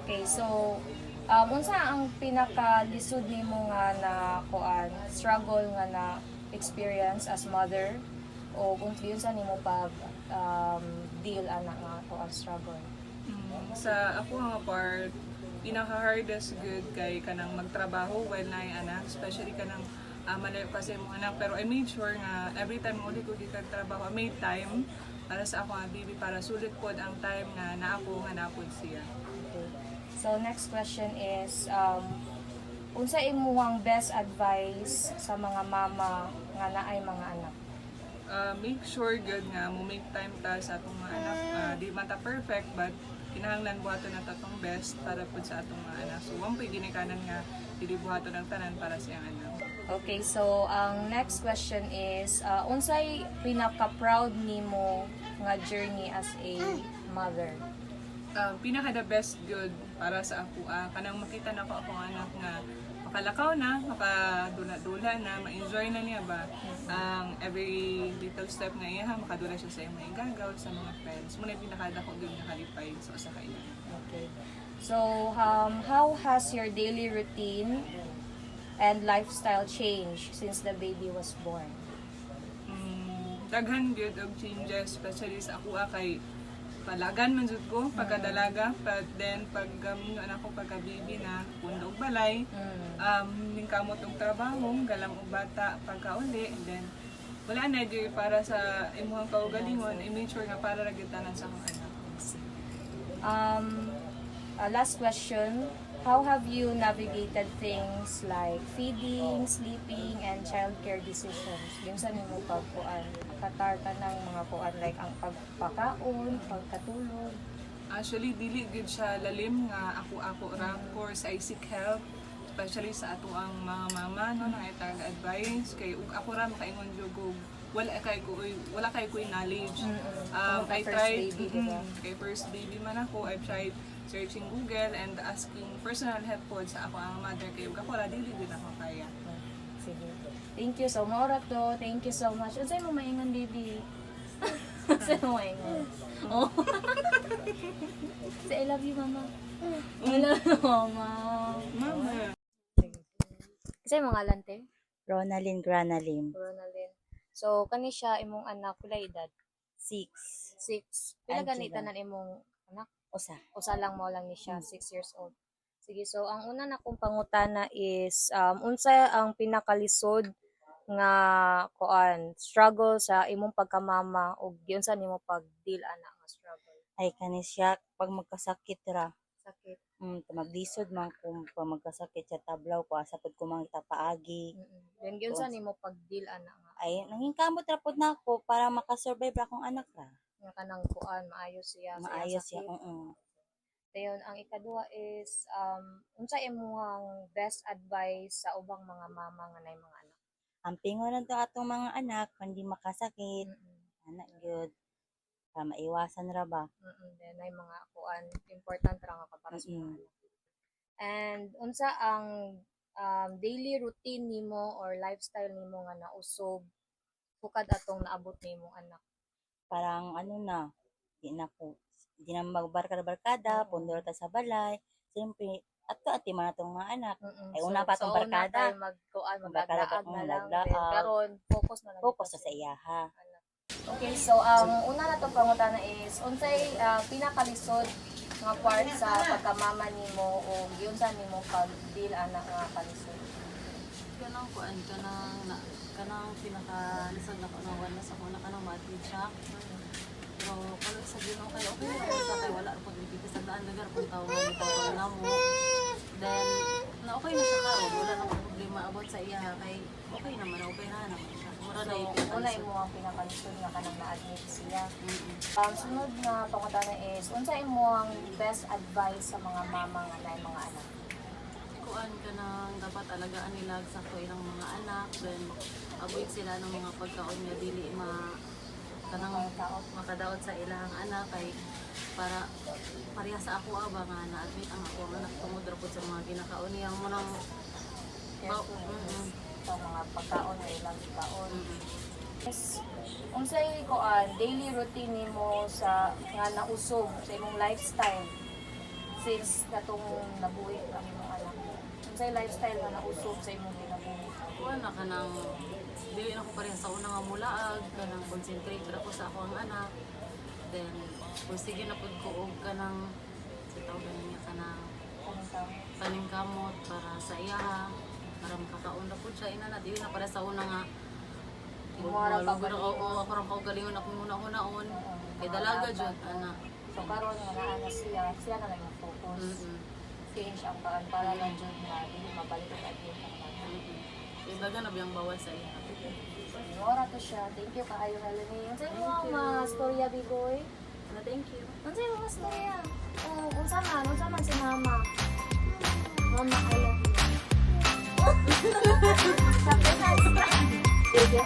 Okay, so unsa ang pinaka-lisod nimo nga na kuan struggle nga na experience as mother o kung sa nimo pag deal ana nga kuan struggle? Sa ako nga part, pinaka-hardest good kay kanang magtrabaho while na anak, especially kanang malayo kasi mo anak. Pero I made sure nga every time mo ulit kag trabaho, I made time para sa ako nga baby para sulit pod ang time nga nga napod siya. Okay. So next question is unsa imong best advice sa mga mama nga naay mga anak? Make sure good nga mo make time ta sa atong mga anak. Di man ta perfect but kinahanglan buhaton na tatong best para pud sa atong mga anak. So wang pay ginikanan nga dili buhaton ang tanan para sa iyang anak. Okay, so ang next question is unsay pinaka-proud nimo nga journey as a mother? Pinaka the best good para sa ako kanang makita na ko akong anak nga makalakaw na, makadula-dula na, ma-enjoy na niya ba ang every little step nga iya, makadula siya sa mga igagaw, sa mga friends. Muna yung pinakadako doon nakalipay sa usa ka ina. Okay. So how has your daily routine and lifestyle changed since the baby was born? Daghan gyud og changes, especially sa ako kay palagan man jud ko pagkadalaga, but then pag anak ko pagka-baby na pundo og balay, ningkamot og trabaho, galang og bata pagkauli, and then wala na gyud para sa imuhang kaugalingon, i-make sure nga para ra gyud tanan sa akong anak. Last question, how have you navigated things like feeding, sleeping, and childcare decisions? Yung sa nimo pagkuan, katarta ng mga kuan like ang pagpakaon, pagkatulog. Actually, dili gud siya lalim nga ako ra. Of course, I seek help, especially sa ato ang mga mama no nang itag advice kay ug ako ra makaingon jud og wala kay ko knowledge. I tried kay first baby man ako, I tried searching Google and asking personal help po sa ako ang mother kay ug ako ra dili gud ako kaya. Sige. Thank you so much to. Thank you so much. Unsay mo maingon, baby? Unsay mo maingon? Oh. Say I love you, mama. I love you, mama. Mama. Unsay mo ngalan, te? Ronalyn Granalim. Ronaldin. So kani siya imong anak pila edad? 6. 6. Pila Ay, gani diba? tanan imong anak? Usa. Usa lang mo lang ni siya, 6 years old. Sige, so ang una na kong pangutana is unsa ang pinakalisod nga kuan struggle sa imong pagkamama ug giunsa nimo pag-deal ana nga struggle? Ay kani siya pag magkasakit ra. Sakit. Maglisod man kung pag magkasakit siya tablaw ko asa pud ko mang paagi. Then giunsa nimo pag-deal ana nga Ay nangingkamot ra pud nako para makasurvive ra akong anak ra. nga kanang kuan maayo siya sa iyang Maayos siya. sakit. Dayon ang ikaduha is unsa imong best advice sa ubang mga mama nga nay mga anak? Ang pingon na to atong mga anak hindi makasakit. Anak gyud. Para maiwasan ra ba. Then ay mga kuan important ra nga para sa mga anak. And unsa ang daily routine nimo or lifestyle nimo nga nausog sukad atong naabot nimong anak? Parang di na magbarkada-barkada, pundor ta sa balay. Siyempre, ati man atong mga anak. Ay una pa atong barkada. Magkuan Barkada maglaag na lang. maglaag. Then karon focus na lang Focus dito sa iyaha. Okay, so ang una na to pangutana is unsay pinakalisod nga part sa pagkamama nimo o giunsa nimo pag-deal ana nga kalisod? Kanang kuan kanang pinakalisod na kuno wala sa kuna kanang matig siya. Pero kung sa Ginoo kay okay ra sa kay wala pag dito sa daan lugar kung tawo na mo. Then na okay na siya karon wala na problema about sa iya kay okay naman naman siya. Mura na So, una imo ang pinakalisod nga kanang na-admit siya. Sunod na pangutana is unsa imo ang best advice sa mga mama nga nay mga anak? kuan kanang dapat alagaan nila sa ilang mga anak then avoid sila ng mga pagkaon nga dili kanang makadaot sa ilang anak kay para pareha sa ako ba nga na-admit ang ako ang anak tungod ra pud sa mga ginakaon niya mo nang Sa mga pagkaon na ilang kaon. Unsay kuan daily routine nimo sa nga nausog sa imong lifestyle since katong nabuhi kami ng anak mo. Unsay lifestyle na nausog sa imong kinabuhi? Wala ka nang dili na ko pareha sa una nga mulaag, ka nang concentrate ra ko sa ako ang anak. Then, kung sige na pud ko og ka nang sa tawag niya ka nang Anong tawag? paningkamot para sa iya, para makakaon na pud siya ina na dili na para sa una nga Mura pa ba? oo, ako rin kaugalingon ako muna-unaon. Kay dalaga jud ana. So karon nga naa na siya na lang yung focus. Change ang paan para lang dyan na hindi mabalik ang ating Kay daga na biyang bawal sa iya. Mora to siya. Thank you kaayo Melanie. Unsay mo mga storya bigoy? Ano, thank you. Unsay mga storya? Oh, unsa man si mama? Mama, I love you. Sabi na. Sige,